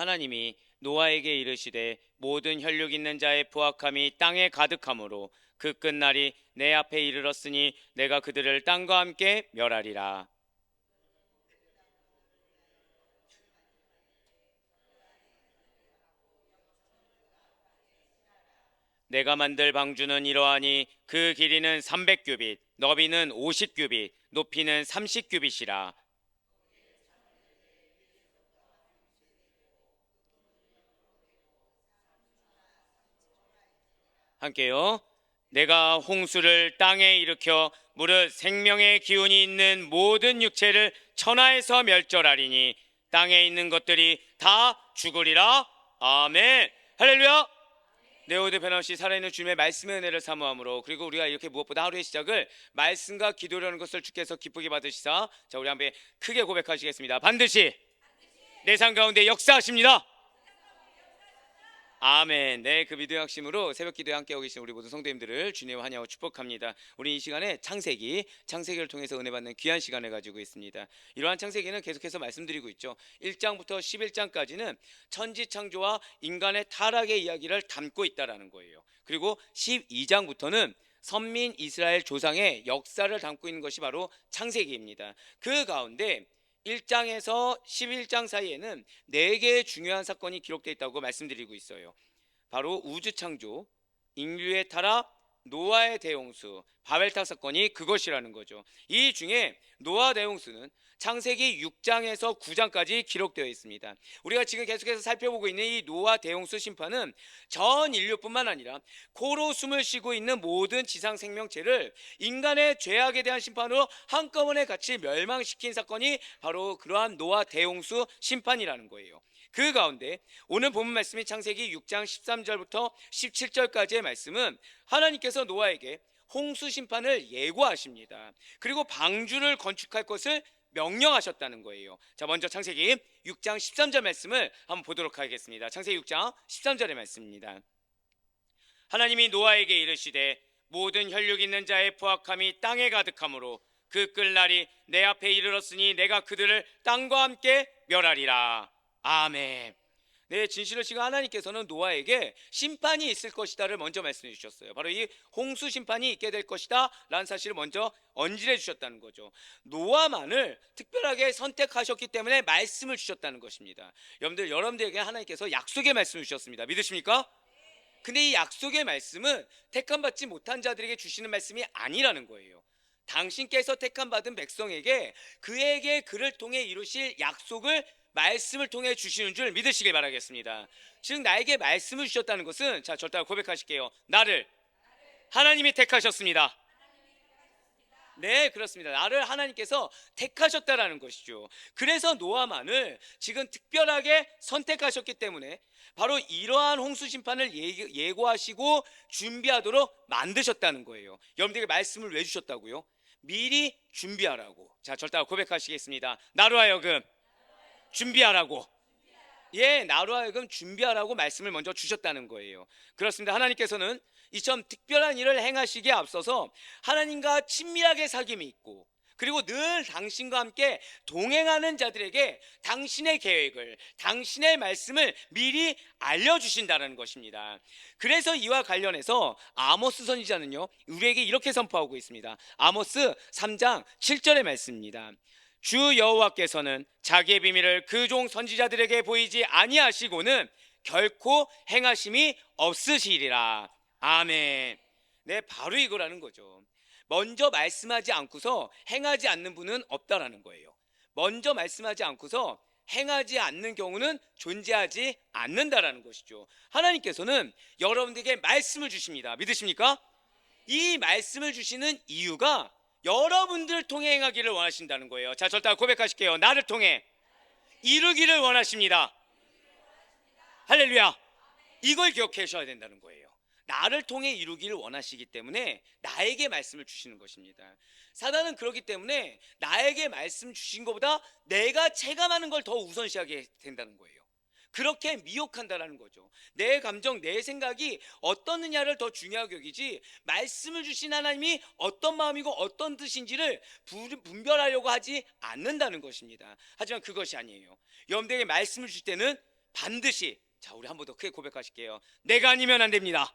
하나님이 노아에게 이르시되 모든 혈육 있는 자의 부악함이 땅에 가득하므로 그 끝날이 내 앞에 이르렀으니 내가 그들을 땅과 함께 멸하리라. 내가 만들 방주는 이러하니 그 길이는 300규빗, 너비는 50규빗, 높이는 30규빗이라. 함께요. 내가 홍수를 땅에 일으켜 무릇 생명의 기운이 있는 모든 육체를 천하에서 멸절하리니 땅에 있는 것들이 다 죽으리라. 아멘. 할렐루야. 네오드 변함없이 살아있는 주님의 말씀의 은혜를 사모함으로, 그리고 우리가 이렇게 무엇보다 하루의 시작을 말씀과 기도라는 것을 주께서 기쁘게 받으시사, 자, 우리 한번 크게 고백하시겠습니다. 반드시 내 삶 가운데 역사하십니다. 아멘. 네, 그 믿음의 확심으로 새벽 기도에 함께하고 계신 우리 모든 성도님들을 주님의 환영하고 축복합니다. 우리 이 시간에 창세기를 통해서 은혜 받는 귀한 시간을 가지고 있습니다. 이러한 창세기는 계속해서 말씀드리고 있죠. 1장부터 11장까지는 천지 창조와 인간의 타락의 이야기를 담고 있다라는 거예요. 그리고 12장부터는 선민 이스라엘 조상의 역사를 담고 있는 것이 바로 창세기입니다. 그 가운데 1장에서 11장 사이에는 4개의 중요한 사건이 기록되어 있다고 말씀드리고 있어요. 바로 우주 창조, 인류의 타락, 노아의 대홍수, 바벨탑 사건이 그것이라는 거죠. 이 중에 노아 대홍수는 창세기 6장에서 9장까지 기록되어 있습니다. 우리가 지금 계속해서 살펴보고 있는 이 노아 대홍수 심판은 전 인류뿐만 아니라 코로 숨을 쉬고 있는 모든 지상 생명체를 인간의 죄악에 대한 심판으로 한꺼번에 같이 멸망시킨 사건이 바로 그러한 노아 대홍수 심판이라는 거예요. 그 가운데 오늘 본문 말씀인 창세기 6장 13절부터 17절까지의 말씀은 하나님께서 노아에게 홍수 심판을 예고하십니다. 그리고 방주를 건축할 것을 명령하셨다는 거예요. 자, 먼저 창세기 6장 13절 말씀을 한번 보도록 하겠습니다. 창세기 6장 13절의 말씀입니다. 하나님이 노아에게 이르시되 모든 혈육 있는 자의 부악함이 땅에 가득하므로 그 끝날이 내 앞에 이르렀으니 내가 그들을 땅과 함께 멸하리라. 아멘. 네, 진실로 지금 하나님께서는 노아에게 심판이 있을 것이다를 먼저 말씀해 주셨어요. 바로 이 홍수 심판이 있게 될 것이다 라는 사실을 먼저 언질해 주셨다는 거죠. 노아만을 특별하게 선택하셨기 때문에 말씀을 주셨다는 것입니다. 여러분들에게 하나님께서 약속의 말씀을 주셨습니다. 믿으십니까? 근데 이 약속의 말씀은 택함받지 못한 자들에게 주시는 말씀이 아니라는 거예요. 당신께서 택함받은 백성에게 그에게 그를 통해 이루실 약속을 말씀을 통해 주시는 줄 믿으시길 바라겠습니다. 즉 나에게 말씀을 주셨다는 것은, 자, 저를 따라 고백하실게요. 나를 하나님이 택하셨습니다. 네, 그렇습니다. 나를 하나님께서 택하셨다라는 것이죠. 그래서 노아만을 지금 특별하게 선택하셨기 때문에 바로 이러한 홍수 심판을 예고하시고 준비하도록 만드셨다는 거예요. 여러분들에게 말씀을 왜 주셨다고요? 미리 준비하라고. 자, 저를 따라 고백하시겠습니다. 나로 하여금 준비하라고. 예, 나로 하여금 준비하라고 말씀을 먼저 주셨다는 거예요. 그렇습니다. 하나님께서는 이처럼 특별한 일을 행하시기에 앞서서 하나님과 친밀하게 사귐이 있고, 그리고 늘 당신과 함께 동행하는 자들에게 당신의 계획을, 당신의 말씀을 미리 알려주신다는 것입니다. 그래서 이와 관련해서 아모스 선지자는요, 우리에게 이렇게 선포하고 있습니다. 아모스 3장 7절의 말씀입니다. 주 여호와께서는 자기의 비밀을 그 종 선지자들에게 보이지 아니하시고는 결코 행하심이 없으시리라. 아멘. 네, 바로 이거라는 거죠. 먼저 말씀하지 않고서 행하지 않는 분은 없다라는 거예요. 먼저 말씀하지 않고서 행하지 않는 경우는 존재하지 않는다라는 것이죠. 하나님께서는 여러분들에게 말씀을 주십니다. 믿으십니까? 이 말씀을 주시는 이유가 여러분들을 통해 행하기를 원하신다는 거예요. 자, 저를 따라 고백하실게요. 나를 통해 이루기를 원하십니다. 할렐루야. 이걸 기억하셔야 된다는 거예요. 나를 통해 이루기를 원하시기 때문에 나에게 말씀을 주시는 것입니다. 사단은 그렇기 때문에 나에게 말씀 주신 것보다 내가 체감하는 걸 더 우선시하게 된다는 거예요. 그렇게 미혹한다라는 거죠. 내 감정, 내 생각이 어떻느냐를 더 중요하게 여기지, 말씀을 주신 하나님이 어떤 마음이고 어떤 뜻인지를 분별하려고 하지 않는다는 것입니다. 하지만 그것이 아니에요. 여러분들에게 말씀을 주실 때는 반드시, 자 우리 한 번 더 크게 고백하실게요. 내가 아니면 안 됩니다.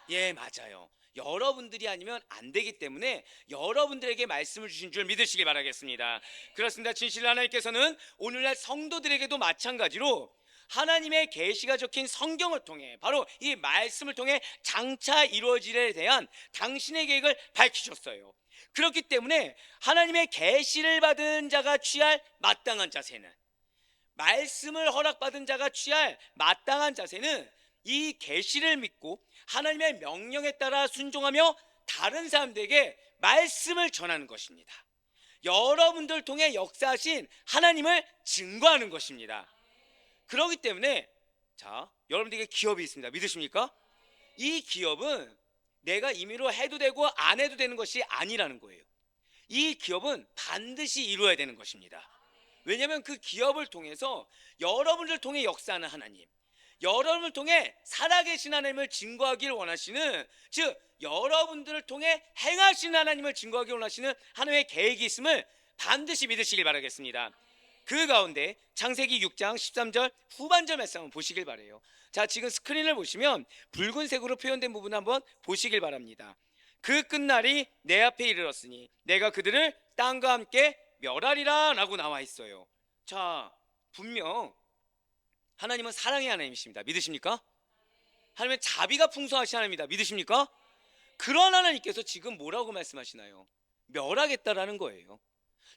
예, 맞아요. 여러분들이 아니면 안 되기 때문에 여러분들에게 말씀을 주신 줄 믿으시기 바라겠습니다. 그렇습니다. 진실 하나님께서는 오늘날 성도들에게도 마찬가지로 하나님의 계시가 적힌 성경을 통해, 바로 이 말씀을 통해 장차 이루어질 일에 대한 당신의 계획을 밝히셨어요. 그렇기 때문에 하나님의 계시를 받은 자가 취할 마땅한 자세는, 말씀을 허락받은 자가 취할 마땅한 자세는 이 계시를 믿고 하나님의 명령에 따라 순종하며 다른 사람들에게 말씀을 전하는 것입니다. 여러분들 통해 역사하신 하나님을 증거하는 것입니다. 그렇기 때문에, 자, 여러분들에게 기업이 있습니다. 믿으십니까? 이 기업은 내가 임의로 해도 되고 안 해도 되는 것이 아니라는 거예요. 이 기업은 반드시 이루어야 되는 것입니다. 왜냐하면 그 기업을 통해서 여러분을 통해 역사하는 하나님, 여러분을 통해 살아계신 하나님을 증거하기를 원하시는, 즉 여러분들을 통해 행하시는 하나님을 증거하기 원하시는 하나님의 계획이 있음을 반드시 믿으시길 바라겠습니다. 그 가운데 창세기 6장 13절 후반절 말씀 한번 보시길 바라요. 자, 지금 스크린을 보시면 붉은색으로 표현된 부분 한번 보시길 바랍니다. 그 끝날이 내 앞에 이르렀으니 내가 그들을 땅과 함께 멸하리라 라고 나와 있어요. 자, 분명 하나님은 사랑의 하나님이십니다. 믿으십니까? 하나님은 자비가 풍성하신 하나님입니다. 믿으십니까? 그런 하나님께서 지금 뭐라고 말씀하시나요? 멸하겠다라는 거예요.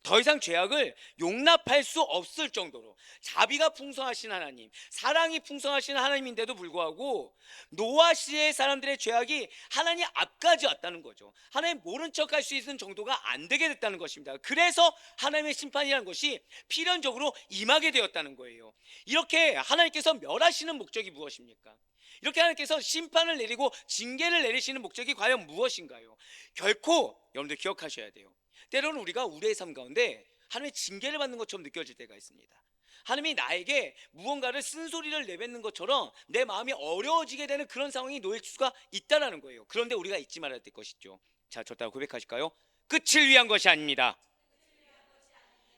더 이상 죄악을 용납할 수 없을 정도로 자비가 풍성하신 하나님, 사랑이 풍성하신 하나님인데도 불구하고 노아 시대의 사람들의 죄악이 하나님 앞까지 왔다는 거죠. 하나님 모른 척할 수 있는 정도가 안 되게 됐다는 것입니다. 그래서 하나님의 심판이라는 것이 필연적으로 임하게 되었다는 거예요. 이렇게 하나님께서 멸하시는 목적이 무엇입니까? 이렇게 하나님께서 심판을 내리고 징계를 내리시는 목적이 과연 무엇인가요? 결코 여러분들 기억하셔야 돼요. 때로는 우리가 우리의 삶 가운데 하나님의 징계를 받는 것처럼 느껴질 때가 있습니다. 하나님이 나에게 무언가를 쓴소리를 내뱉는 것처럼 내 마음이 어려워지게 되는 그런 상황이 놓일 수가 있다는 거예요. 그런데 우리가 잊지 말아야 될 것이죠. 자, 저 따라 고백하실까요? 끝을 위한 것이 아닙니다.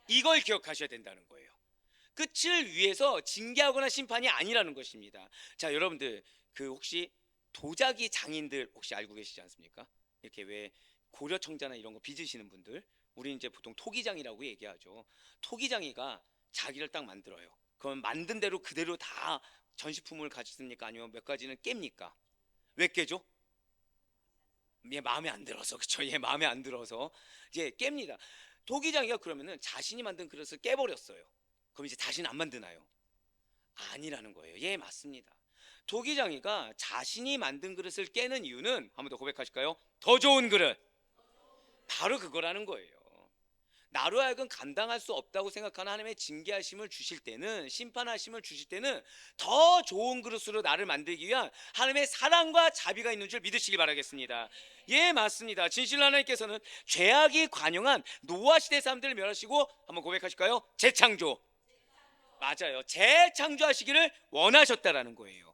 이걸 기억하셔야 된다는 거예요. 끝을 위해서 징계하거나 심판이 아니라는 것입니다. 자, 여러분들 그 혹시 도자기 장인들 혹시 알고 계시지 않습니까? 이렇게 왜 고려청자나 이런 거 빚으시는 분들, 우리 이제 보통 토기장이라고 얘기하죠. 토기장이가 자기를 딱 만들어요. 그럼 만든 대로 그대로 다 전시품을 가지습니까? 아니면 몇 가지는 깹니까? 왜 깨죠? 얘 마음에 안 들어서, 그쵸? 얘 마음에 안 들어서 이제 깹니다. 토기장이가 그러면은 자신이 만든 그릇을 깨버렸어요. 그럼 이제 다시는 안 만드나요? 아니라는 거예요. 예, 맞습니다. 토기장이가 자신이 만든 그릇을 깨는 이유는, 한 번 더 고백하실까요? 더 좋은 그릇, 바로 그거라는 거예요. 나로 하여금 감당할 수 없다고 생각하는 하나님의 징계하심을 주실 때는, 심판하심을 주실 때는 더 좋은 그릇으로 나를 만들기 위한 하나님의 사랑과 자비가 있는 줄 믿으시기 바라겠습니다. 예, 맞습니다. 진실로 하나님께서는 죄악이 관영한 노아 시대 사람들을 멸하시고, 한번 고백하실까요? 재창조, 맞아요. 재창조하시기를 원하셨다라는 거예요.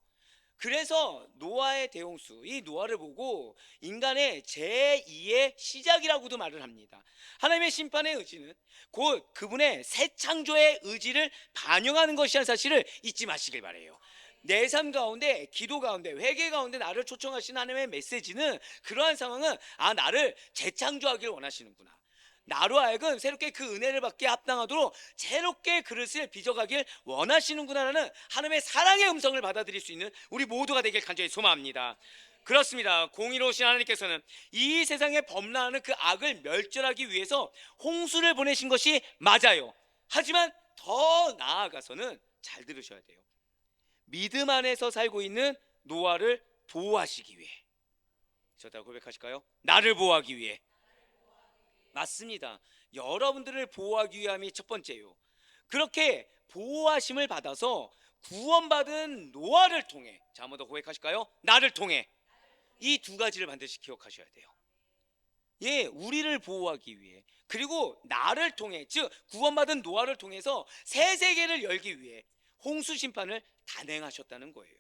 그래서 노아의 대홍수, 이 노아를 보고 인간의 제2의 시작이라고도 말을 합니다. 하나님의 심판의 의지는 곧 그분의 새 창조의 의지를 반영하는 것이라는 사실을 잊지 마시길 바라요. 내 삶 가운데, 기도 가운데, 회개 가운데 나를 초청하시는 하나님의 메시지는, 그러한 상황은 나를 재창조하기를 원하시는구나, 나로 하여금 새롭게 그 은혜를 받기에 합당하도록 새롭게 그릇을 빚어가길 원하시는구나라는 하나님의 사랑의 음성을 받아들일 수 있는 우리 모두가 되길 간절히 소망합니다. 그렇습니다. 공의로우신 하나님께서는 이 세상에 범람하는 그 악을 멸절하기 위해서 홍수를 보내신 것이 맞아요. 하지만 더 나아가서는, 잘 들으셔야 돼요, 믿음 안에서 살고 있는 노아를 보호하시기 위해, 저다 고백하실까요? 나를 보호하기 위해. 맞습니다. 여러분들을 보호하기 위함이 첫 번째요. 그렇게 보호하심을 받아서 구원받은 노아를 통해, 자, 한 번 더 고백하실까요? 나를 통해. 이 두 가지를 반드시 기억하셔야 돼요. 예, 우리를 보호하기 위해, 그리고 나를 통해, 즉 구원받은 노아를 통해서 새 세계를 열기 위해 홍수 심판을 단행하셨다는 거예요.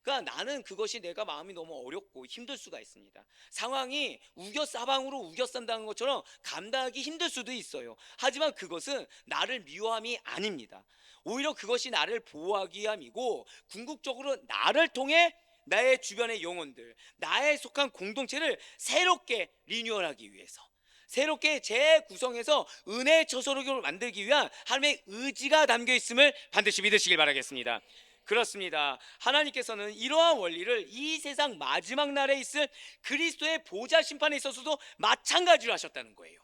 그러니까 나는 그것이 내가 마음이 너무 어렵고 힘들 수가 있습니다. 상황이 사방으로 우겨싼다는 것처럼 감당하기 힘들 수도 있어요. 하지만 그것은 나를 미워함이 아닙니다. 오히려 그것이 나를 보호하기 위함이고, 궁극적으로 나를 통해 나의 주변의 영혼들, 나에 속한 공동체를 새롭게 리뉴얼하기 위해서, 새롭게 재구성해서 은혜의 처소로 만들기 위한 하나님의 의지가 담겨 있음을 반드시 믿으시길 바라겠습니다. 그렇습니다. 하나님께서는 이러한 원리를 이 세상 마지막 날에 있을 그리스도의 보좌 심판에 있어서도 마찬가지로 하셨다는 거예요.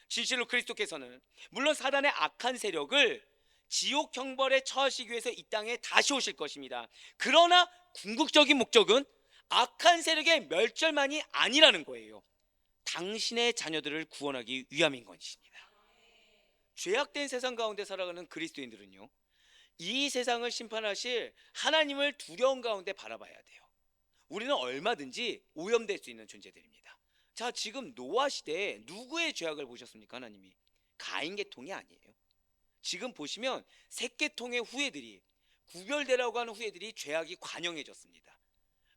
진실로 그리스도께서는 물론 사단의 악한 세력을 지옥 형벌에 처하시기 위해서 이 땅에 다시 오실 것입니다. 그러나 궁극적인 목적은 악한 세력의 멸절만이 아니라는 거예요. 당신의 자녀들을 구원하기 위함인 것입니다. 죄악된 세상 가운데 살아가는 그리스도인들은요, 이 세상을 심판하실 하나님을 두려움 가운데 바라봐야 돼요. 우리는 얼마든지 오염될 수 있는 존재들입니다. 자, 지금 노아 시대에 누구의 죄악을 보셨습니까? 하나님이 가인 계통이 아니에요. 지금 보시면 셋 계통의 후예들이, 구별되라고 하는 후예들이 죄악이 관영해졌습니다.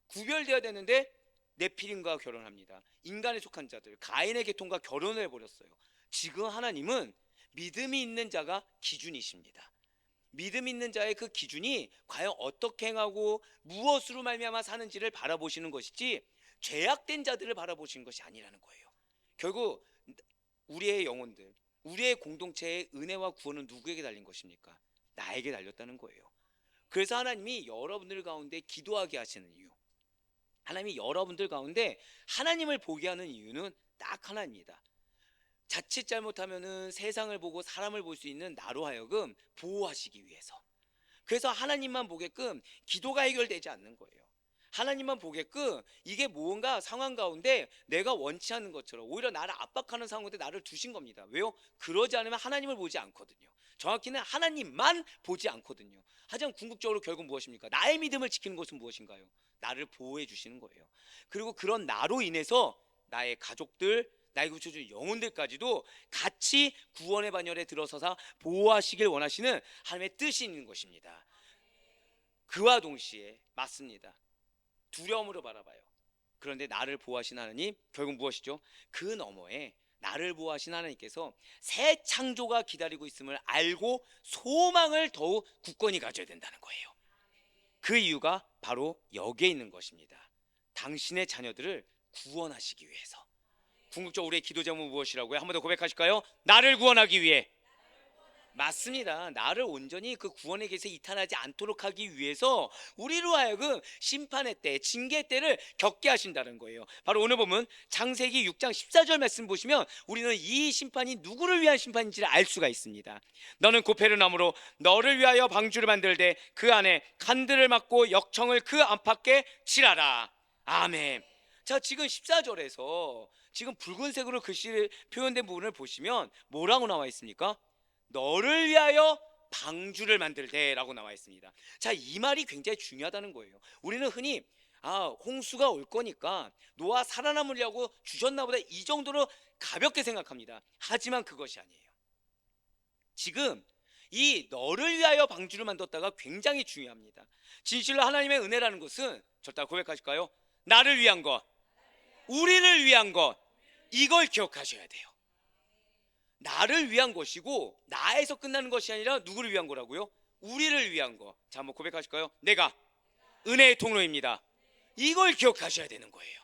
구별되어야 되는데 네피림과 결혼합니다. 인간에 속한 자들, 가인의 계통과 결혼을 해버렸어요. 지금 하나님은 믿음이 있는 자가 기준이십니다. 믿음 있는 자의 그 기준이 과연 어떻게 행하고 무엇으로 말미암아 사는지를 바라보시는 것이지, 죄악된 자들을 바라보시는 것이 아니라는 거예요. 결국 우리의 영혼들, 우리의 공동체의 은혜와 구원은 누구에게 달린 것입니까? 나에게 달렸다는 거예요. 그래서 하나님이 여러분들 가운데 기도하게 하시는 이유, 하나님이 여러분들 가운데 하나님을 보게 하는 이유는 딱 하나입니다. 자칫 잘못하면은 세상을 보고 사람을 볼 수 있는 나로 하여금 보호하시기 위해서. 그래서 하나님만 보게끔 기도가 해결되지 않는 거예요. 하나님만 보게끔 이게 무언가 상황 가운데 내가 원치 않는 것처럼 오히려 나를 압박하는 상황에 나를 두신 겁니다. 왜요? 그러지 않으면 하나님을 보지 않거든요. 정확히는 하나님만 보지 않거든요. 하지만 궁극적으로 결국 무엇입니까? 나의 믿음을 지키는 것은 무엇인가요? 나를 보호해 주시는 거예요. 그리고 그런 나로 인해서 나의 가족들, 나의 구주주 영혼들까지도 같이 구원의 반열에 들어서서 보호하시길 원하시는 하나님의 뜻이 있는 것입니다. 그와 동시에 맞습니다. 두려움으로 바라봐요. 그런데 나를 보호하신 하나님, 결국 무엇이죠? 그 너머에 나를 보호하신 하나님께서 새 창조가 기다리고 있음을 알고 소망을 더욱 굳건히 가져야 된다는 거예요. 그 이유가 바로 여기에 있는 것입니다. 당신의 자녀들을 구원하시기 위해서. 궁극적으로 우리의 기도 제목은 무엇이라고요? 한 번 더 고백하실까요? 나를 구원하기 위해. 맞습니다. 나를 온전히 그 구원의 길에서 이탈하지 않도록 하기 위해서 우리로 하여금 심판의 때, 징계의 때를 겪게 하신다는 거예요. 바로 오늘 보면 창세기 6장 14절 말씀 보시면 우리는 이 심판이 누구를 위한 심판인지를 알 수가 있습니다. 너는 고페르나무로 너를 위하여 방주를 만들되 그 안에 칸들을 막고 역청을 그 안팎에 칠하라. 아멘. 자, 지금 14절에서 지금 붉은색으로 글씨 표현된 부분을 보시면 뭐라고 나와 있습니까? 너를 위하여 방주를 만들되 라고 나와 있습니다. 자, 이 말이 굉장히 중요하다는 거예요. 우리는 흔히 홍수가 올 거니까 노아 살아남으려고 주셨나 보다, 이 정도로 가볍게 생각합니다. 하지만 그것이 아니에요. 지금 이 너를 위하여 방주를 만들었다가 굉장히 중요합니다. 진실로 하나님의 은혜라는 것은 절대 고백하실까요? 나를 위한 것, 우리를 위한 것, 이걸 기억하셔야 돼요. 나를 위한 것이고 나에서 끝나는 것이 아니라 누구를 위한 거라고요? 우리를 위한 거. 자, 한번 고백하실까요? 내가 은혜의 통로입니다. 이걸 기억하셔야 되는 거예요.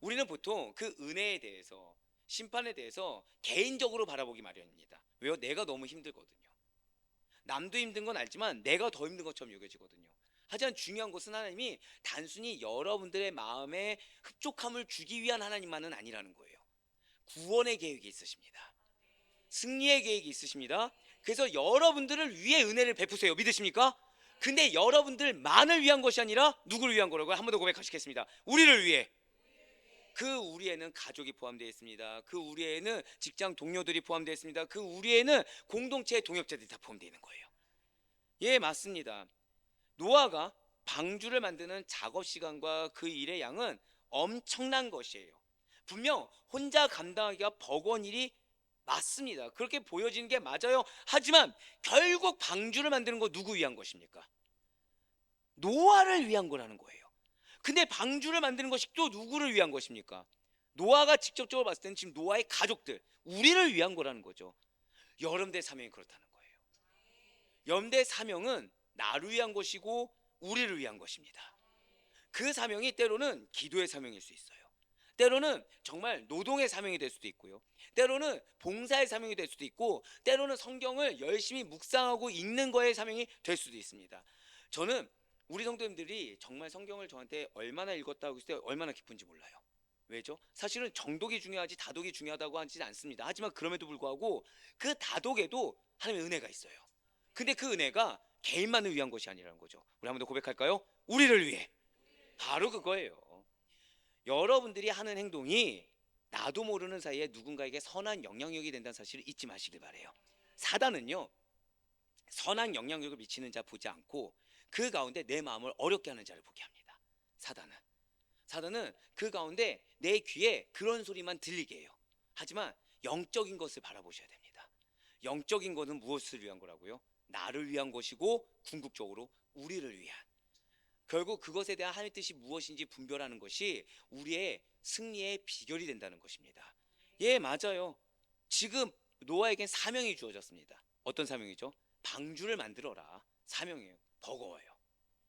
우리는 보통 그 은혜에 대해서, 심판에 대해서 개인적으로 바라보기 마련입니다. 왜요? 내가 너무 힘들거든요. 남도 힘든 건 알지만 내가 더 힘든 것처럼 여겨지거든요. 하지만 중요한 것은 하나님이 단순히 여러분들의 마음에 흡족함을 주기 위한 하나님만은 아니라는 거예요. 구원의 계획이 있으십니다. 승리의 계획이 있으십니다. 그래서 여러분들을 위해 은혜를 베푸세요. 믿으십니까? 근데 여러분들만을 위한 것이 아니라 누구를 위한 거라고요? 한 번 더 고백하시겠습니다. 우리를 위해. 그 우리에는 가족이 포함되어 있습니다. 그 우리에는 직장 동료들이 포함되어 있습니다. 그 우리에는 공동체의 동역자들이 다 포함되어 있는 거예요. 예, 맞습니다. 노아가 방주를 만드는 작업 시간과 그 일의 양은 엄청난 것이에요. 분명 혼자 감당하기가 버거운 일이 맞습니다. 그렇게 보여지는 게 맞아요. 하지만 결국 방주를 만드는 거 누구 위한 것입니까? 노아를 위한 거라는 거예요. 근데 방주를 만드는 것이 또 누구를 위한 것입니까? 노아가 직접적으로 봤을 때는 지금 노아의 가족들, 우리를 위한 거라는 거죠. 여름대 사명이 그렇다는 거예요. 여름대 사명은 나를 위한 것이고 우리를 위한 것입니다. 그 사명이 때로는 기도의 사명일 수 있어요. 때로는 정말 노동의 사명이 될 수도 있고요. 때로는 봉사의 사명이 될 수도 있고, 때로는 성경을 열심히 묵상하고 읽는 거의 사명이 될 수도 있습니다. 저는 우리 성도님들이 정말 성경을 저한테 얼마나 읽었다고 했을 때 얼마나 기쁜지 몰라요. 왜죠? 사실은 정독이 중요하지 다독이 중요하다고 하지는 않습니다. 하지만 그럼에도 불구하고 그 다독에도 하나님의 은혜가 있어요. 근데 그 은혜가 개인만을 위한 것이 아니라는 거죠. 우리 한 번 더 고백할까요? 우리를 위해. 바로 그거예요. 여러분들이 하는 행동이 나도 모르는 사이에 누군가에게 선한 영향력이 된다는 사실을 잊지 마시길 바래요. 사단은요, 선한 영향력을 미치는 자 보지 않고 그 가운데 내 마음을 어렵게 하는 자를 보게 합니다. 사단은 그 가운데 내 귀에 그런 소리만 들리게 해요. 하지만 영적인 것을 바라보셔야 됩니다. 영적인 것은 무엇을 위한 거라고요? 나를 위한 것이고 궁극적으로 우리를 위한, 결국 그것에 대한 하나님의 뜻이 무엇인지 분별하는 것이 우리의 승리의 비결이 된다는 것입니다. 예, 맞아요. 지금 노아에겐 사명이 주어졌습니다. 어떤 사명이죠? 방주를 만들어라. 사명이에요. 버거워요.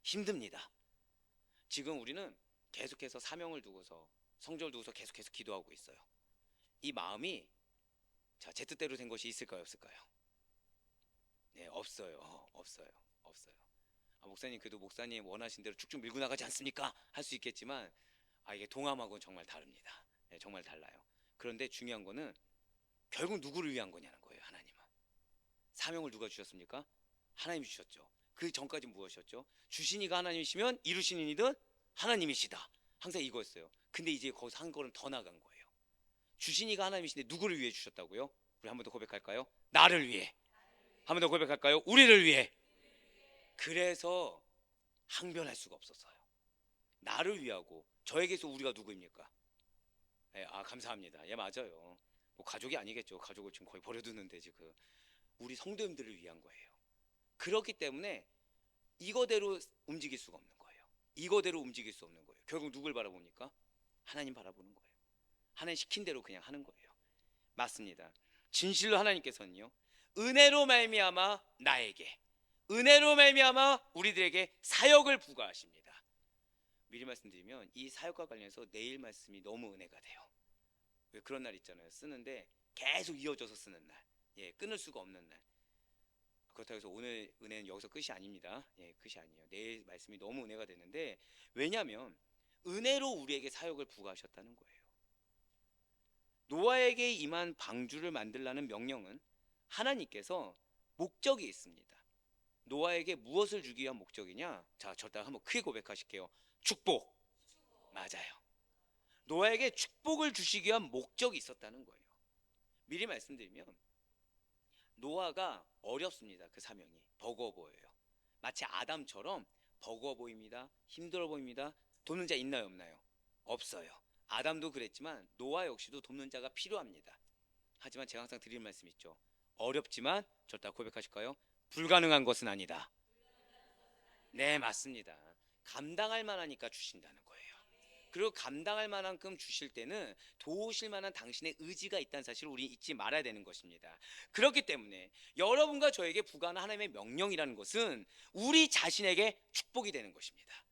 힘듭니다. 지금 우리는 계속해서 사명을 두고서, 성전을 두고서 계속해서 기도하고 있어요. 이 마음이 제 뜻대로 된 것이 있을까요, 없을까요? 네, 없어요. 목사님, 그래도 목사님 원하신 대로 쭉쭉 밀고 나가지 않습니까? 할 수 있겠지만 이게 동함하고는 정말 다릅니다. 네, 정말 달라요. 그런데 중요한 거는 결국 누구를 위한 거냐는 거예요. 하나님은. 사명을 누가 주셨습니까? 하나님이 주셨죠. 그 전까지 무엇이었죠? 주신 이가 하나님이시면 이루시는 이는 하나님이시다. 항상 이거였어요. 근데 이제 거기서 한 걸음 더 나간 거예요. 주신 이가 하나님이신데 누구를 위해 주셨다고요? 우리 한 번 더 고백할까요? 나를 위해. 한 번 더 고백할까요? 우리를 위해. 그래서 항변할 수가 없었어요. 나를 위하고 저에게서 우리가 누구입니까? 네, 감사합니다. 예, 맞아요. 뭐 가족이 아니겠죠. 가족을 지금 거의 버려두는데 지금 우리 성도님들을 위한 거예요. 그렇기 때문에 이거대로 움직일 수가 없는 거예요. 이거대로 움직일 수 없는 거예요. 결국 누굴 바라봅니까? 하나님 바라보는 거예요. 하나님 시킨 대로 그냥 하는 거예요. 맞습니다. 진실로 하나님께서는요, 은혜로 말미암아 나에게, 은혜로 말미암아 우리들에게 사역을 부과하십니다. 미리 말씀드리면 이 사역과 관련해서 내일 말씀이 너무 은혜가 돼요. 왜 그런 날 있잖아요. 쓰는데 계속 이어져서 쓰는 날, 예, 끊을 수가 없는 날. 그렇다고 해서 오늘 은혜는 여기서 끝이 아닙니다. 예, 끝이 아니에요. 내일 말씀이 너무 은혜가 되는데, 왜냐하면 은혜로 우리에게 사역을 부과하셨다는 거예요. 노아에게 임한 방주를 만들라는 명령은 하나님께서 목적이 있습니다. 노아에게 무엇을 주기 위한 목적이냐? 자, 저를 한번 크게 고백하실게요. 축복. 맞아요. 노아에게 축복을 주시기 위한 목적이 있었다는 거예요. 미리 말씀드리면 노아가 어렵습니다. 그 사명이 버거워 보여요. 마치 아담처럼 버거워 보입니다. 힘들어 보입니다. 돕는 자 있나요, 없나요? 없어요. 아담도 그랬지만 노아 역시도 돕는 자가 필요합니다. 하지만 제가 항상 드리는 말씀 있죠. 어렵지만 저를 다 고백하실까요? 불가능한 것은 아니다. 네, 맞습니다. 감당할 만하니까 주신다는 거예요. 그리고 감당할 만한큼 주실 때는 도우실 만한 당신의 의지가 있다는 사실을 우리 잊지 말아야 되는 것입니다. 그렇기 때문에 여러분과 저에게 부과하는 하나님의 명령이라는 것은 우리 자신에게 축복이 되는 것입니다.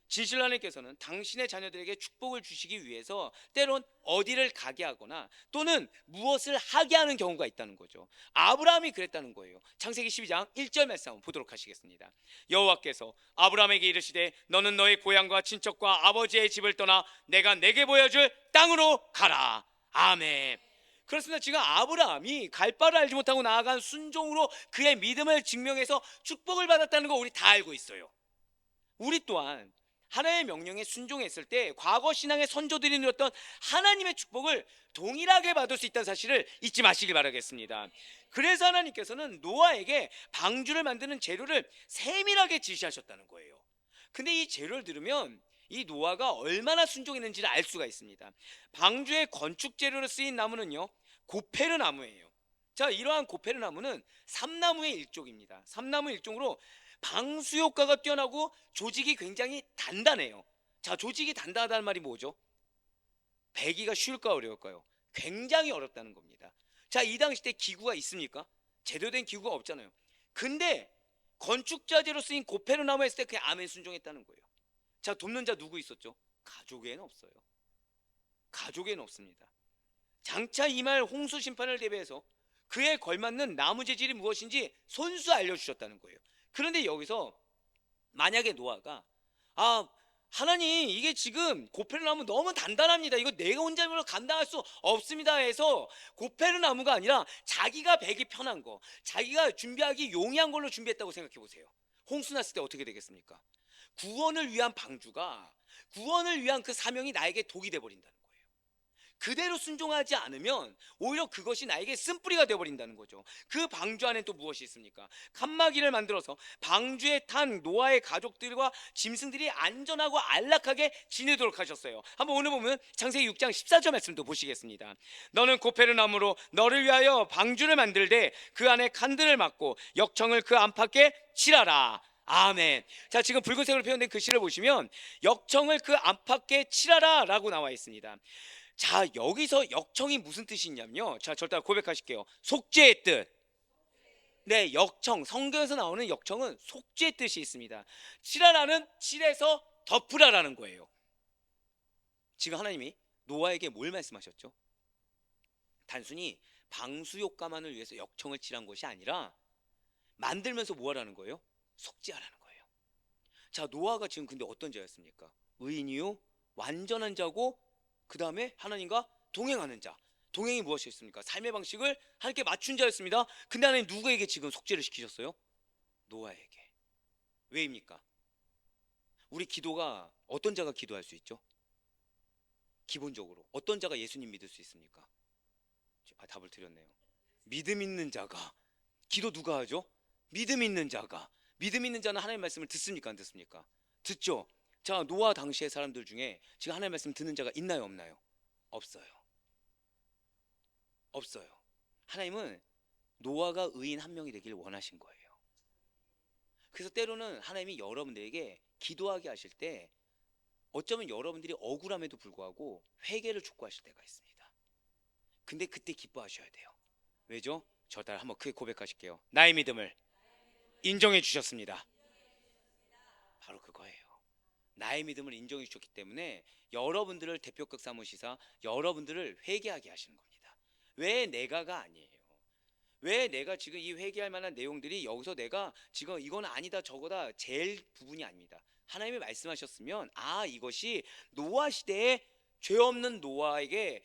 진실로 하나님께서는 당신의 자녀들에게 축복을 주시기 위해서 때론 어디를 가게 하거나 또는 무엇을 하게 하는 경우가 있다는 거죠. 아브라함이 그랬다는 거예요. 창세기 12장 1절 말씀 한번 보도록 하시겠습니다. 여호와께서 아브라함에게 이르시되 너는 너의 고향과 친척과 아버지의 집을 떠나 내가 내게 보여줄 땅으로 가라. 아멘. 그렇습니다. 지금 아브라함이 갈 바를 알지 못하고 나아간 순종으로 그의 믿음을 증명해서 축복을 받았다는 거 우리 다 알고 있어요. 우리 또한 하나님의 명령에 순종했을 때 과거 신앙의 선조들이 누렸던 하나님의 축복을 동일하게 받을 수 있다는 사실을 잊지 마시길 바라겠습니다. 그래서 하나님께서는 노아에게 방주를 만드는 재료를 세밀하게 지시하셨다는 거예요. 근데 이 재료를 들으면 이 노아가 얼마나 순종했는지를 알 수가 있습니다. 방주의 건축 재료로 쓰인 나무는요, 고페르 나무예요. 자, 이러한 고페르 나무는 삼나무의 일종입니다. 삼나무 일종으로 방수 효과가 뛰어나고 조직이 굉장히 단단해요. 자, 조직이 단단하다는 말이 뭐죠? 배기가 쉬울까 어려울까요? 굉장히 어렵다는 겁니다. 자, 이 당시 때 기구가 있습니까? 제대로 된 기구가 없잖아요. 근데 건축자재로 쓰인 고페르나무 했을 때 그냥 아멘 순종했다는 거예요. 자, 돕는 자 누구 있었죠? 가족에는 없어요. 가족에는 없습니다. 장차 임할 홍수 심판을 대비해서 그에 걸맞는 나무 재질이 무엇인지 손수 알려주셨다는 거예요. 그런데 여기서 만약에 노아가 하나님, 이게 지금 고페르나무 너무 단단합니다, 이거 내가 혼자로 감당할 수 없습니다 해서 고페르나무가 아니라 자기가 베기 편한 거, 자기가 준비하기 용이한 걸로 준비했다고 생각해 보세요. 홍수 났을 때 어떻게 되겠습니까? 구원을 위한 방주가, 구원을 위한 그 사명이 나에게 독이 돼버린다는 거예요. 그대로 순종하지 않으면 오히려 그것이 나에게 쓴뿌리가 되어버린다는 거죠. 그 방주 안에 또 무엇이 있습니까? 칸막이를 만들어서 방주에 탄 노아의 가족들과 짐승들이 안전하고 안락하게 지내도록 하셨어요. 한번 오늘 보면 창세기 6장 14절 말씀도 보시겠습니다. 너는 고페르나무로 너를 위하여 방주를 만들되 그 안에 칸들을 막고 역청을 그 안팎에 칠하라. 아멘. 자, 지금 붉은색으로 표현된 글씨를 보시면 역청을 그 안팎에 칠하라 라고 나와 있습니다. 자, 여기서 역청이 무슨 뜻이 있냐면요, 자, 절대 고백하실게요. 속죄의 뜻. 네, 역청, 성경에서 나오는 역청은 속죄의 뜻이 있습니다. 칠하라는 칠해서 덮으라라는 거예요. 지금 하나님이 노아에게 뭘 말씀하셨죠? 단순히 방수 효과만을 위해서 역청을 칠한 것이 아니라 만들면서 뭐 하라는 거예요? 속죄하라는 거예요. 자, 노아가 지금 근데 어떤 자였습니까? 의인이요, 완전한 자고, 그 다음에 하나님과 동행하는 자. 동행이 무엇이었습니까? 삶의 방식을 하나님께 맞춘 자였습니다. 근데 하나님 누구에게 지금 속죄를 시키셨어요? 노아에게. 왜입니까? 우리 기도가, 어떤 자가 기도할 수 있죠? 기본적으로 어떤 자가 예수님 믿을 수 있습니까? 답을 드렸네요. 믿음 있는 자가. 기도 누가 하죠? 믿음 있는 자가. 믿음 있는 자는 하나님의 말씀을 듣습니까, 안 듣습니까? 듣죠. 자, 노아 당시의 사람들 중에 지금 하나님의 말씀 듣는 자가 있나요, 없나요? 없어요. 없어요. 하나님은 노아가 의인 한 명이 되길 원하신 거예요. 그래서 때로는 하나님이 여러분들에게 기도하게 하실 때 어쩌면 여러분들이 억울함에도 불구하고 회개를 촉구하실 때가 있습니다. 근데 그때 기뻐하셔야 돼요. 왜죠? 저 딸 한번 크게 고백하실게요. 나의 믿음을 인정해 주셨습니다. 바로 그거예요. 나의 믿음을 인정해 주셨기 때문에 여러분들을 대표격 삼으시사 여러분들을 회개하게 하시는 겁니다. 왜 내가가 아니에요. 왜 내가 지금 이 회개할 만한 내용들이 여기서 내가 지금 이건 아니다 저거다 제일 부분이 아닙니다. 하나님이 말씀하셨으면 이것이 노아 시대에 죄 없는 노아에게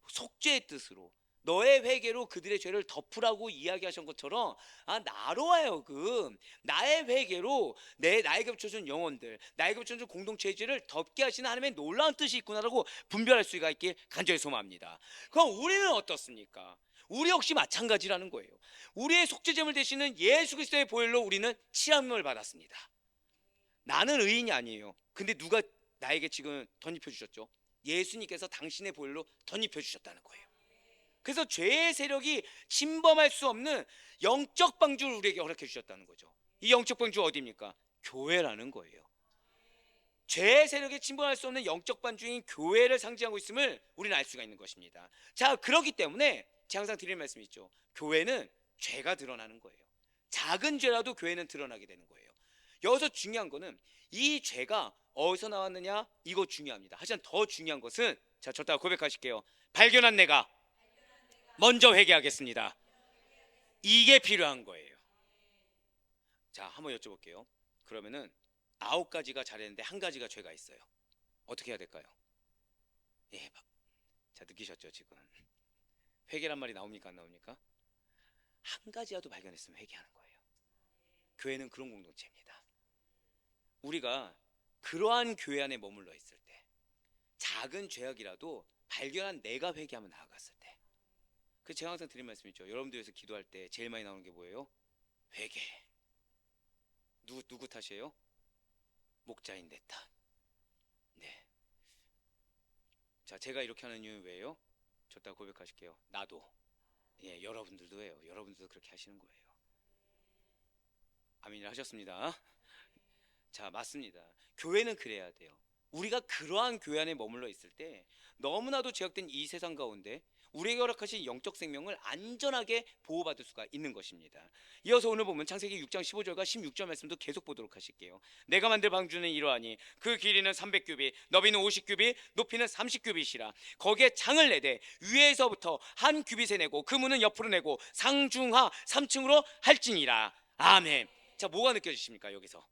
속죄의 뜻으로 너의 회개로 그들의 죄를 덮으라고 이야기하신 것처럼 나로 하여금 나의 회개로 나에게 붙여준 영혼들, 나에게 붙여준 공동체의 죄를 덮게 하시는 하나님의 놀라운 뜻이 있구나라고 분별할 수가 있길 간절히 소망합니다. 그럼 우리는 어떻습니까? 우리 역시 마찬가지라는 거예요. 우리의 속죄제물 되시는 예수 그리스도의 보혈로 우리는 칠함을 받았습니다. 나는 의인이 아니에요. 근데 누가 나에게 지금 덧입혀 주셨죠? 예수님께서 당신의 보혈로 덧입혀 주셨다는 거예요. 그래서 죄의 세력이 침범할 수 없는 영적 방주를 우리에게 허락해 주셨다는 거죠. 이 영적 방주가 어디입니까? 교회라는 거예요. 죄의 세력에 침범할 수 없는 영적 방주인 교회를 상징하고 있음을 우리는 알 수가 있는 것입니다. 자, 그렇기 때문에 제가 항상 드리는 말씀이 있죠. 교회는 죄가 드러나는 거예요. 작은 죄라도 교회는 드러나게 되는 거예요. 여기서 중요한 거는 이 죄가 어디서 나왔느냐, 이거 중요합니다. 하지만 더 중요한 것은, 자, 저따가 고백하실게요. 발견한 내가 먼저 회개하겠습니다. 이게 필요한 거예요. 자, 한번 여쭤볼게요. 그러면은 9가지가 잘했는데 1가지가 죄가 있어요. 어떻게 해야 될까요? 예, 자, 느끼셨죠 지금? 회개란 말이 나옵니까, 안 나옵니까? 1가지라도 발견했으면 회개하는 거예요. 교회는 그런 공동체입니다. 우리가 그러한 교회 안에 머물러 있을 때, 작은 죄악이라도 발견한 내가 회개하면 나아갔을 때, 그래서 제가 항상 드린 말씀 있죠. 여러분들 위해서 기도할 때 제일 많이 나오는 게 뭐예요? 회개. 누구 탓이에요? 목자인 내 탓. 네. 자, 제가 이렇게 하는 이유는 왜요? 저따 고백하실게요. 나도. 예, 여러분들도 해요. 여러분들도 그렇게 하시는 거예요. 아멘을 하셨습니다. 자, 맞습니다. 교회는 그래야 돼요. 우리가 그러한 교회 안에 머물러 있을 때 너무나도 제약된 이 세상 가운데 우리에게 허락하신 영적 생명을 안전하게 보호받을 수가 있는 것입니다. 이어서 오늘 보면 창세기 6장 15절과 16절 말씀도 계속 보도록 하실게요. 내가 만들 방주는 이러하니 그 길이는 300규빗, 너비는 50규빗, 높이는 30규빗이라. 거기에 창을 내되 위에서부터 한 규빗에 내고 그 문은 옆으로 내고 상중하 3층으로 할지니라. 아멘. 자, 뭐가 느껴지십니까? 여기서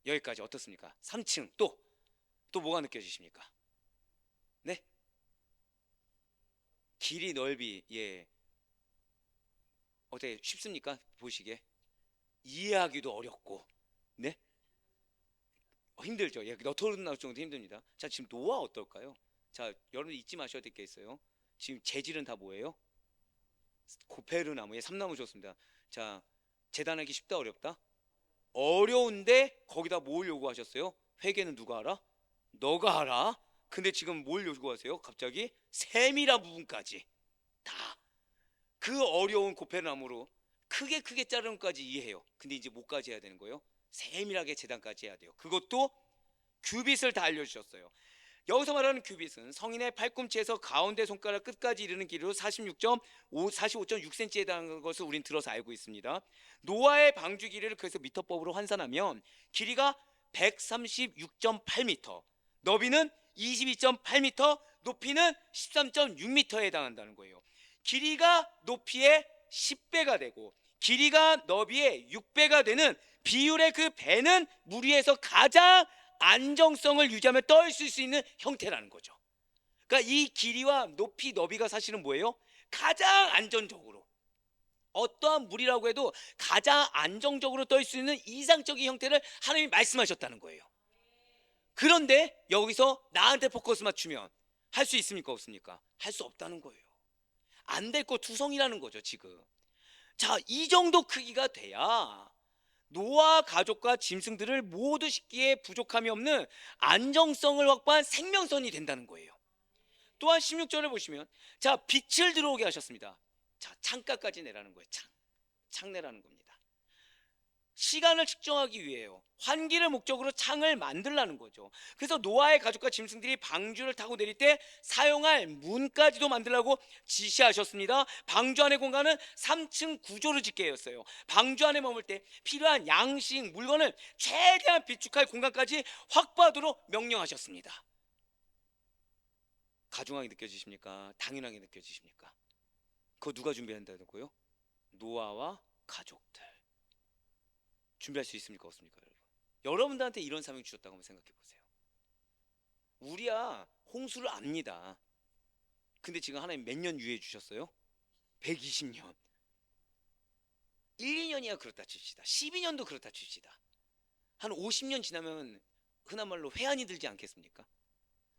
여기까지 어떻습니까? 3층 또 뭐가 느껴지십니까? 네? 길이 넓이, 예, 어때, 쉽습니까? 보시기에 이해하기도 어렵고, 네? 힘들죠. 예, 너털 나올 정도 힘듭니다. 자, 지금 노아 어떨까요? 자, 여러분 잊지 마셔야 될 게 있어요. 지금 재질은 다 뭐예요? 고페르 나무, 예, 삼나무 좋습니다. 자, 재단하기 쉽다 어렵다? 어려운데 거기다 뭘 요구하셨어요? 회계는 누가 알아? 너가 알아? 근데 지금 뭘 요구하세요? 갑자기 세밀한 부분까지 다 그 어려운 고페나무로 크게 자르는 것까지 이해해요. 근데 이제 뭐까지 해야 되는 거예요? 세밀하게 재단까지 해야 돼요. 그것도 규빗을 다 알려주셨어요. 여기서 말하는 규빗은 성인의 팔꿈치에서 가운데 손가락 끝까지 이르는 길이로 45.6cm에 해당하는 것을 우린 들어서 알고 있습니다. 노아의 방주 길이를 그래서 미터법으로 환산하면 길이가 136.8m, 너비는 22.8m, 높이는 13.6m에 해당한다는 거예요. 길이가 높이의 10배가 되고 길이가 너비의 6배가 되는 비율의 그 배는 물 위에서 가장 안정성을 유지하며 떠 있을 수 있는 형태라는 거죠. 그러니까 이 길이와 높이, 너비가 사실은 뭐예요? 가장 안전적으로, 어떠한 물이라고 해도 가장 안정적으로 떠 있을 수 있는 이상적인 형태를 하나님이 말씀하셨다는 거예요. 그런데 여기서 나한테 포커스 맞추면 할 수 있습니까? 없습니까? 할 수 없다는 거예요. 안 될 거 투성이라는 거죠 지금. 자, 이 정도 크기가 돼야 노아 가족과 짐승들을 모두 싣기에 부족함이 없는 안정성을 확보한 생명선이 된다는 거예요. 또한 16절을 보시면, 자, 빛을 들어오게 하셨습니다. 자, 창가까지 내라는 거예요. 창 내라는 겁니다. 시간을 측정하기 위해요. 환기를 목적으로 창을 만들라는 거죠. 그래서 노아의 가족과 짐승들이 방주를 타고 내릴 때 사용할 문까지도 만들라고 지시하셨습니다. 방주 안의 공간은 3층 구조로 짓게 하였어요. 방주 안에 머물 때 필요한 양식, 물건을 최대한 비축할 공간까지 확보하도록 명령하셨습니다. 가중하게 느껴지십니까? 당연하게 느껴지십니까? 그거 누가 준비한다는 거예요? 노아와 가족들. 준비할 수 있습니까? 없습니까? 여러분, 여러분들한테 이런 사명 주셨다고 한번 생각해 보세요. 우리야 홍수를 압니다. 근데 지금 하나님 몇 년 유예해 주셨어요? 120년. 1, 2년이야 그렇다 칩시다. 12년도 그렇다 칩시다. 한 50년 지나면 흔한 말로 회한이 들지 않겠습니까?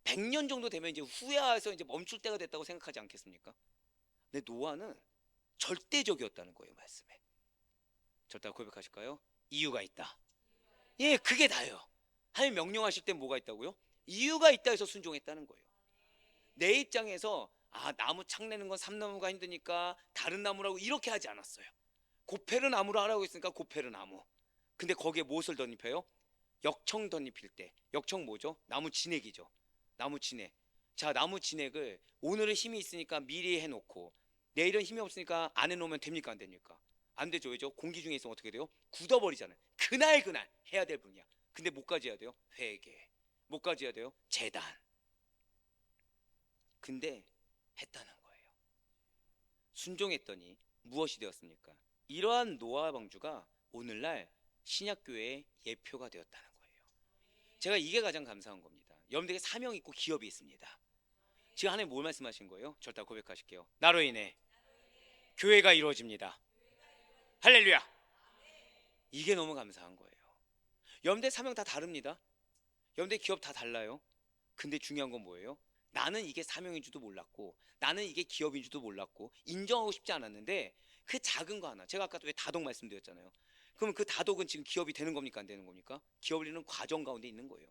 100년 정도 되면 이제 후회해서 이제 멈출 때가 됐다고 생각하지 않겠습니까? 근데 노아는 절대적이었다는 거예요, 말씀에. 절대 고백하실까요? 이유가 있다. 예, 그게 다예요. 하나님 명령하실 때 뭐가 있다고요? 이유가 있다 해서 순종했다는 거예요. 내 입장에서 나무 창 내는 건 삼나무가 힘드니까 다른 나무라고 이렇게 하지 않았어요. 고페르 나무로 하라고 했으니까 고페르 나무. 근데 거기에 무엇을 덧입혀요? 역청 덧입힐 때. 역청 뭐죠? 나무 진액이죠. 나무 진액. 자, 나무 진액을 오늘은 힘이 있으니까 미리 해놓고 내일은 힘이 없으니까 안 해놓으면 됩니까? 안 됩니까? 안 되죠. 왜죠? 공기 중에 있으면 어떻게 돼요? 굳어버리잖아요. 그날 해야 될 분이야. 근데 뭐까지 해야 돼요? 회개. 뭐까지 해야 돼요? 재단. 근데 했다는 거예요. 순종했더니 무엇이 되었습니까? 이러한 노아 방주가 오늘날 신약교회의 예표가 되었다는 거예요. 제가 이게 가장 감사한 겁니다. 여러분들에게 사명이 있고 기업이 있습니다. 지금 하나님 뭘 말씀하신 거예요? 절대 고백하실게요. 나로 인해 교회가 이루어집니다. 할렐루야. 이게 너무 감사한 거예요. 여러분들 사명 다 다릅니다. 여러분들 기업 다 달라요. 근데 중요한 건 뭐예요? 나는 이게 사명인 줄도 몰랐고 나는 이게 기업인 줄도 몰랐고 인정하고 싶지 않았는데 그 작은 거 하나, 제가 아까도 왜 다독 말씀드렸잖아요. 그러면 그 다독은 지금 기업이 되는 겁니까? 안 되는 겁니까? 기업을 이루는 과정 가운데 있는 거예요.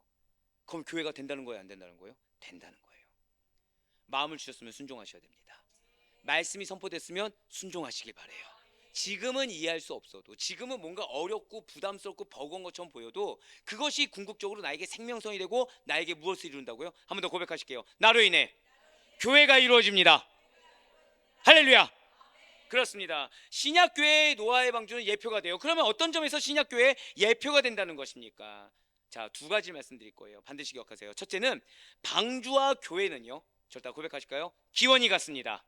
그럼 교회가 된다는 거예요? 안 된다는 거예요? 된다는 거예요. 마음을 주셨으면 순종하셔야 됩니다. 말씀이 선포됐으면 순종하시길 바래요. 지금은 이해할 수 없어도, 지금은 뭔가 어렵고 부담스럽고 버거운 것처럼 보여도 그것이 궁극적으로 나에게 생명성이 되고 나에게 무엇을 이룬다고요? 한 번 더 고백하실게요. 나로 인해 교회가 이루어집니다. 할렐루야. 그렇습니다. 신약교회의 노아의 방주는 예표가 돼요. 그러면 어떤 점에서 신약교회의 예표가 된다는 것입니까? 자, 두 가지 말씀드릴 거예요. 반드시 기억하세요. 첫째는 방주와 교회는요, 절대 고백하실까요? 기원이 같습니다.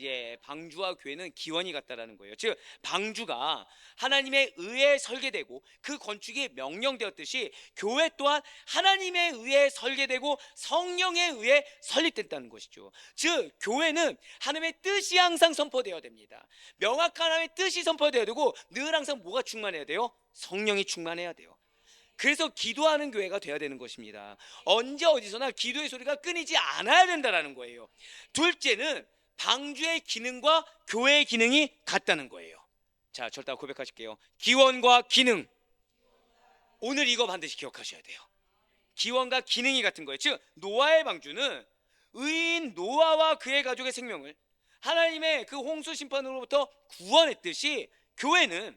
예, 방주와 교회는 기원이 같다라는 거예요. 즉 방주가 하나님의 의에 설계되고 그 건축이 명령되었듯이 교회 또한 하나님의 의에 설계되고 성령의 의에 설립된다는 것이죠. 즉 교회는 하나님의 뜻이 항상 선포되어야 됩니다. 명확한 하나님의 뜻이 선포되어야 되고 늘 항상 뭐가 충만해야 돼요? 성령이 충만해야 돼요. 그래서 기도하는 교회가 되어야 되는 것입니다. 언제 어디서나 기도의 소리가 끊이지 않아야 된다는 거예요. 둘째는 방주의 기능과 교회의 기능이 같다는 거예요. 자, 절대 고백하실게요. 기원과 기능. 오늘 이거 반드시 기억하셔야 돼요. 기원과 기능이 같은 거예요. 즉 노아의 방주는 의인 노아와 그의 가족의 생명을 하나님의 그 홍수 심판으로부터 구원했듯이 교회는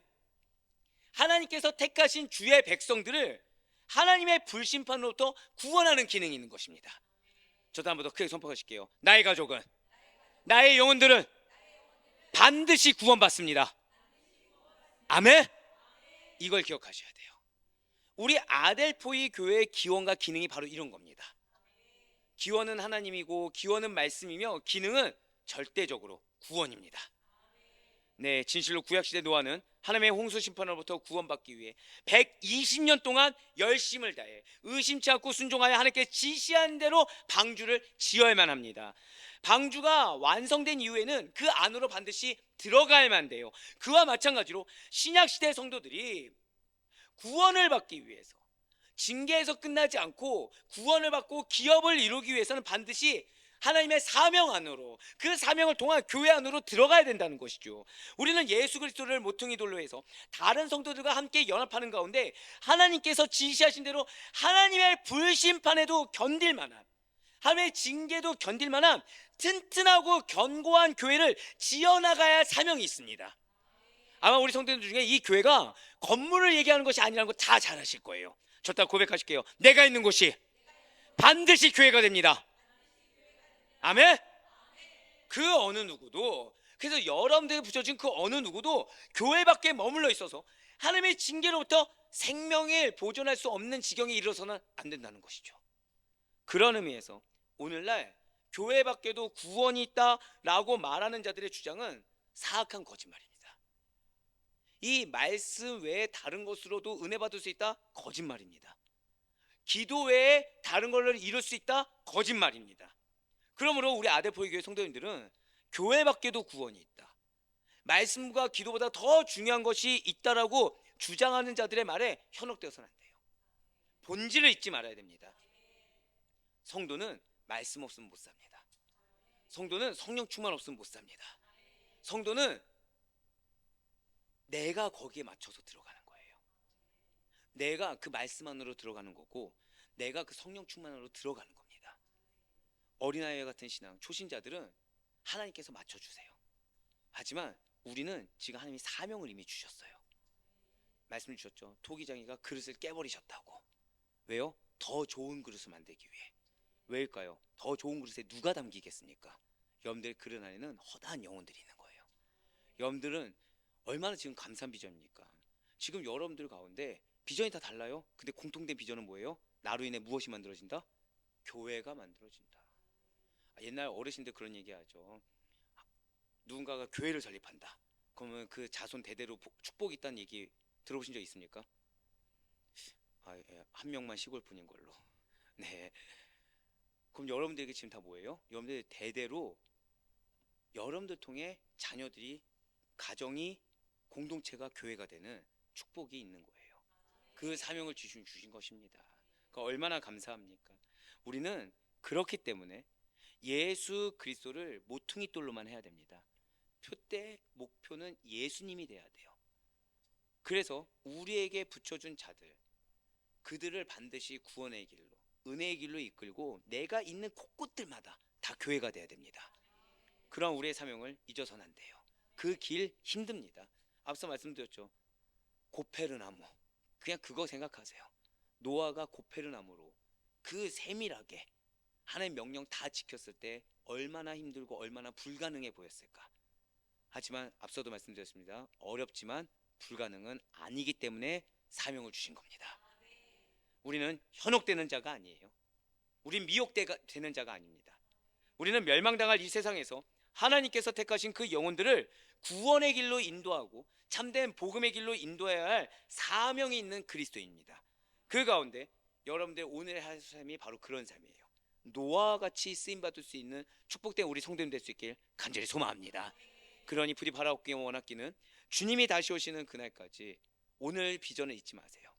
하나님께서 택하신 주의 백성들을 하나님의 불심판으로부터 구원하는 기능이 있는 것입니다. 저도 한 번 더 크게 선포하실게요. 나의 가족은, 나의 영혼들은 반드시 구원받습니다. 아멘. 이걸 기억하셔야 돼요. 우리 아델포이 교회의 기원과 기능이 바로 이런 겁니다. 기원은 하나님이고 기원은 말씀이며 기능은 절대적으로 구원입니다. 네, 진실로 구약시대 노아는 하나님의 홍수 심판으로부터 구원받기 위해 120년 동안 열심을 다해 의심치 않고 순종하여 하나님께 지시한 대로 방주를 지어야만 합니다. 방주가 완성된 이후에는 그 안으로 반드시 들어가야만 돼요. 그와 마찬가지로 신약시대 성도들이 구원을 받기 위해서, 징계에서 끝나지 않고 구원을 받고 기업을 이루기 위해서는 반드시 하나님의 사명 안으로, 그 사명을 통한 교회 안으로 들어가야 된다는 것이죠. 우리는 예수 그리스도를 모퉁이 돌로 해서 다른 성도들과 함께 연합하는 가운데 하나님께서 지시하신 대로 하나님의 불심판에도 견딜 만한, 하나님의 징계도 견딜 만한 튼튼하고 견고한 교회를 지어나가야 할 사명이 있습니다. 아마 우리 성도들 중에 이 교회가 건물을 얘기하는 것이 아니라는 거 다 잘 아실 거예요. 저 딱 고백하실게요. 내가 있는 곳이 반드시 교회가 됩니다. 아멘. 그 어느 누구도, 그래서 여러분들에게 붙여진 그 어느 누구도 교회 밖에 머물러 있어서 하나님의 징계로부터 생명을 보존할 수 없는 지경에 이르러서는 안 된다는 것이죠. 그런 의미에서 오늘날 교회 밖에도 구원이 있다라고 말하는 자들의 주장은 사악한 거짓말입니다. 이 말씀 외에 다른 것으로도 은혜 받을 수 있다? 거짓말입니다. 기도 외에 다른 걸로 이룰 수 있다? 거짓말입니다. 그러므로 우리 아델포이 교회 성도님들은 교회 밖에도 구원이 있다, 말씀과 기도보다 더 중요한 것이 있다라고 주장하는 자들의 말에 현혹되어서는 안 돼요. 본질을 잊지 말아야 됩니다. 성도는 말씀 없으면 못 삽니다. 성도는 성령 충만 없으면 못 삽니다. 성도는 내가 거기에 맞춰서 들어가는 거예요. 내가 그 말씀 안으로 들어가는 거고, 내가 그 성령 충만으로 들어가는 겁니다. 어린아이 같은 신앙, 초신자들은 하나님께서 맞춰주세요. 하지만 우리는 지금 하나님이 사명을 이미 주셨어요. 말씀 주셨죠. 토기장이가 그릇을 깨버리셨다고. 왜요? 더 좋은 그릇을 만들기 위해. 왜일까요? 더 좋은 그릇에 누가 담기겠습니까? 여러분들의 그릇 안에는 허다한 영혼들이 있는 거예요. 여러분들은 얼마나 지금 감사한 비전입니까? 지금 여러분들 가운데 비전이 다 달라요. 근데 공통된 비전은 뭐예요? 나로 인해 무엇이 만들어진다? 교회가 만들어진다. 옛날 어르신들 그런 얘기 하죠. 누군가가 교회를 설립한다. 그러면 그 자손 대대로 축복이 있다는 얘기 들어보신 적 있습니까? 예, 한 명만 시골분인 걸로. 네. 그럼 여러분들에게 지금 다 뭐예요? 여러분들 대대로 여러분들 통해 자녀들이, 가정이, 공동체가 교회가 되는 축복이 있는 거예요. 그 사명을 주신 것입니다. 그러니까 얼마나 감사합니까? 우리는 그렇기 때문에 예수 그리스도를 모퉁이 돌로만 해야 됩니다. 표대 목표는 예수님이 돼야 돼요. 그래서 우리에게 붙여준 자들, 그들을 반드시 구원의 길로, 은혜의 길로 이끌고 내가 있는 곳곳들마다 다 교회가 돼야 됩니다. 그런 우리의 사명을 잊어서는 안 돼요. 그 길 힘듭니다. 앞서 말씀드렸죠. 고페르나무, 그냥 그거 생각하세요. 노아가 고페르나무로 그 세밀하게 하나님의 명령 다 지켰을 때 얼마나 힘들고 얼마나 불가능해 보였을까. 하지만 앞서도 말씀드렸습니다. 어렵지만 불가능은 아니기 때문에 사명을 주신 겁니다. 우리는 현혹되는 자가 아니에요. 우린 미혹되는 자가 아닙니다. 우리는 멸망당할 이 세상에서 하나님께서 택하신 그 영혼들을 구원의 길로 인도하고 참된 복음의 길로 인도해야 할 사명이 있는 그리스도인입니다. 그 가운데 여러분들 오늘의 할 삶이 바로 그런 삶이에요. 노아와 같이 쓰임받을 수 있는 축복된 우리 성도님 될 수 있길 간절히 소망합니다. 그러니 부디 바라옵기 원하기는 주님이 다시 오시는 그날까지 오늘 비전을 잊지 마세요.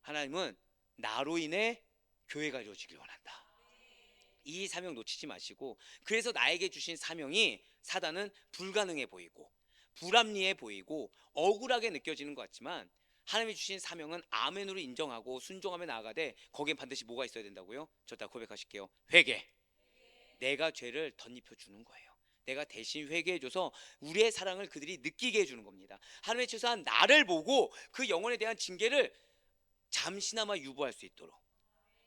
하나님은 나로 인해 교회가 이루어지길 원한다. 이 사명 놓치지 마시고, 그래서 나에게 주신 사명이 사단은 불가능해 보이고 불합리해 보이고 억울하게 느껴지는 것 같지만 하나님이 주신 사명은 아멘으로 인정하고 순종하며 나아가되 거기엔 반드시 뭐가 있어야 된다고요? 저 다 고백하실게요. 회개. 내가 죄를 덧입혀 주는 거예요. 내가 대신 회개해줘서 우리의 사랑을 그들이 느끼게 해주는 겁니다. 하나님의 최소한 나를 보고 그 영혼에 대한 징계를 잠시나마 유보할 수 있도록,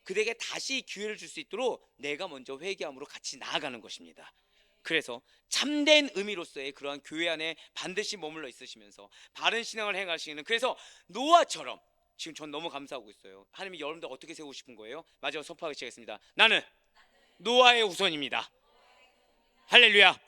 그들에게 다시 기회를 줄 수 있도록 내가 먼저 회개함으로 같이 나아가는 것입니다. 그래서 참된 의미로서의 그러한 교회 안에 반드시 머물러 있으시면서 바른 신앙을 행하시는, 그래서 노아처럼 지금 전 너무 감사하고 있어요. 하나님이 여러분들 어떻게 세우고 싶은 거예요? 마지막 선포하기 시작했습니다. 나는 노아의 후손입니다. 할렐루야.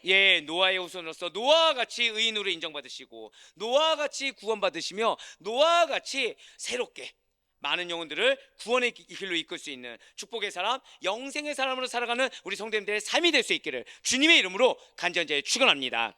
예, 노아의 후손으로서 노아와 같이 의인으로 인정받으시고 노아와 같이 구원받으시며 노아와 같이 새롭게 많은 영혼들을 구원의 길로 이끌 수 있는 축복의 사람, 영생의 사람으로 살아가는 우리 성도님들의 삶이 될 수 있기를 주님의 이름으로 간절히 축원합니다.